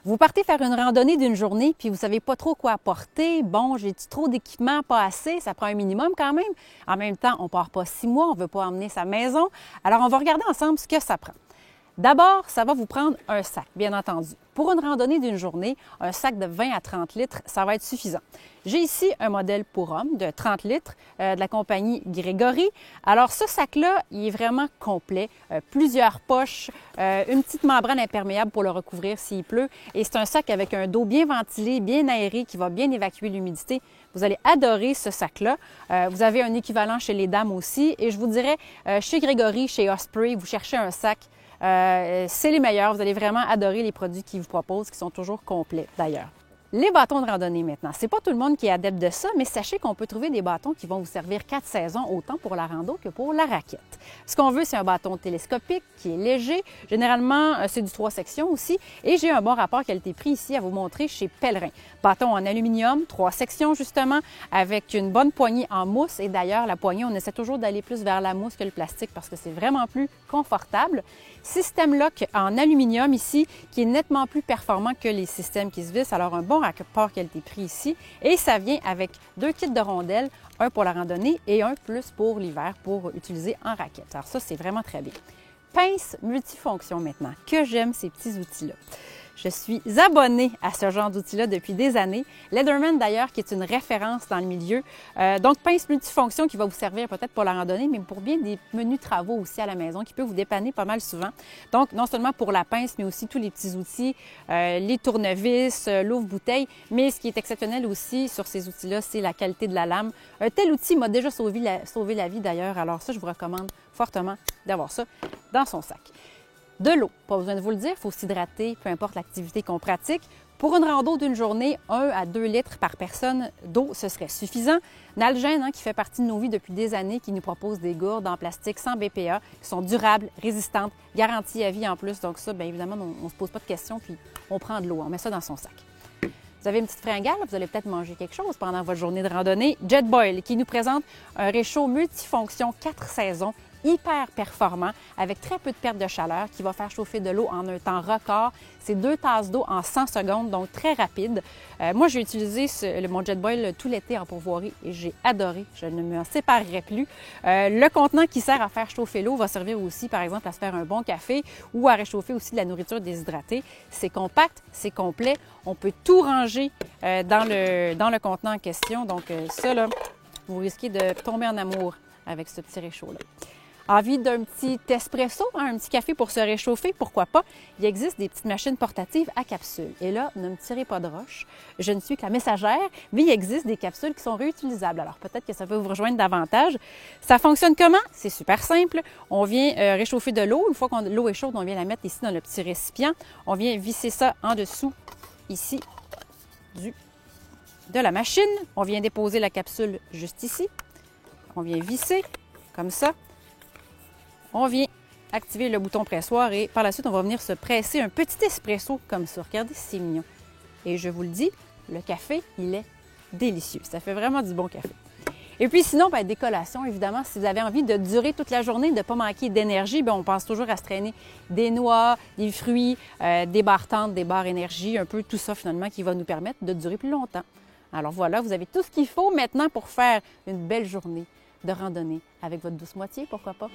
Vous partez faire une randonnée d'une journée, puis vous savez pas trop quoi apporter. Bon, j'ai-tu trop d'équipement, pas assez? Ça prend un minimum quand même. En même temps, on part pas 6 mois, on veut pas emmener sa maison. Alors, on va regarder ensemble ce que ça prend. D'abord, ça va vous prendre un sac, bien entendu. Pour une randonnée d'une journée, un sac de 20 à 30 litres, ça va être suffisant. J'ai ici un modèle pour homme de 30 litres de la compagnie Grégory. Alors, ce sac-là, il est vraiment complet. Plusieurs poches, une petite membrane imperméable pour le recouvrir s'il pleut. Et c'est un sac avec un dos bien ventilé, bien aéré, qui va bien évacuer l'humidité. Vous allez adorer ce sac-là. Vous avez un équivalent chez les dames aussi. Et je vous dirais, chez Grégory, chez Osprey, vous cherchez un sac. C'est les meilleurs. Vous allez vraiment adorer les produits qu'ils vous proposent, qui sont toujours complets d'ailleurs. Les bâtons de randonnée maintenant. C'est pas tout le monde qui est adepte de ça, mais sachez qu'on peut trouver des bâtons qui vont vous servir 4 saisons, autant pour la rando que pour la raquette. Ce qu'on veut, c'est un bâton télescopique qui est léger. Généralement, c'est du 3 sections aussi. Et j'ai un bon rapport qualité-prix ici à vous montrer chez Pellerin. Bâton en aluminium, 3 sections justement, avec une bonne poignée en mousse. Et d'ailleurs, la poignée, on essaie toujours d'aller plus vers la mousse que le plastique parce que c'est vraiment plus confortable. Système lock en aluminium ici, qui est nettement plus performant que les systèmes qui se vissent. Alors, un bon rapport qualité-prix ici. Et ça vient avec 2 kits de rondelles, un pour la randonnée et un plus pour l'hiver pour utiliser en raquette. Alors ça, c'est vraiment très bien. Pince multifonction maintenant. Que j'aime ces petits outils-là. Je suis abonnée à ce genre d'outils-là depuis des années. Leatherman, d'ailleurs, qui est une référence dans le milieu. Donc, pince multifonction qui va vous servir peut-être pour la randonnée, mais pour bien des menus travaux aussi à la maison, qui peut vous dépanner pas mal souvent. Donc, non seulement pour la pince, mais aussi tous les petits outils, les tournevis, l'ouvre-bouteille. Mais ce qui est exceptionnel aussi sur ces outils-là, c'est la qualité de la lame. Un tel outil m'a déjà sauvé la vie, d'ailleurs. Alors ça, je vous recommande fortement d'avoir ça dans son sac. De l'eau, pas besoin de vous le dire, il faut s'hydrater, peu importe l'activité qu'on pratique. Pour une rando d'une journée, 1 à 2 litres par personne d'eau, ce serait suffisant. Nalgene, qui fait partie de nos vies depuis des années, qui nous propose des gourdes en plastique sans BPA, qui sont durables, résistantes, garanties à vie en plus. Donc ça, bien évidemment, on ne se pose pas de questions, puis on prend de l'eau, on met ça dans son sac. Vous avez une petite fringale, vous allez peut-être manger quelque chose pendant votre journée de randonnée. Jetboil, qui nous présente un réchaud multifonction 4 saisons, hyper performant, avec très peu de perte de chaleur, qui va faire chauffer de l'eau en un temps record. C'est 2 tasses d'eau en 100 secondes, donc très rapide. Moi, j'ai utilisé mon Jetboil tout l'été en pourvoirie et j'ai adoré. Je ne m'en séparerai plus. Le contenant qui sert à faire chauffer l'eau va servir aussi, par exemple, à se faire un bon café ou à réchauffer aussi de la nourriture déshydratée. C'est compact, c'est complet. On peut tout ranger dans le contenant en question. Donc ça, là, vous risquez de tomber en amour avec ce petit réchaud-là. Envie d'un petit espresso, un petit café pour se réchauffer, pourquoi pas? Il existe des petites machines portatives à capsules. Et là, ne me tirez pas de roche, je ne suis que la messagère, mais il existe des capsules qui sont réutilisables. Alors peut-être que ça peut vous rejoindre davantage. Ça fonctionne comment? C'est super simple. On vient réchauffer de l'eau. Une fois que l'eau est chaude, on vient la mettre ici dans le petit récipient. On vient visser ça en dessous, ici, de la machine. On vient déposer la capsule juste ici. On vient visser, comme ça. On vient activer le bouton pressoir et par la suite, on va venir se presser un petit espresso comme ça. Regardez, c'est mignon. Et je vous le dis, le café, il est délicieux. Ça fait vraiment du bon café. Et puis sinon, bien, des collations, évidemment, si vous avez envie de durer toute la journée, de ne pas manquer d'énergie, bien, on pense toujours à se traîner des noix, des fruits, des barres tendres, des barres énergie, un peu tout ça finalement qui va nous permettre de durer plus longtemps. Alors voilà, vous avez tout ce qu'il faut maintenant pour faire une belle journée de randonnée avec votre douce moitié, pourquoi pas?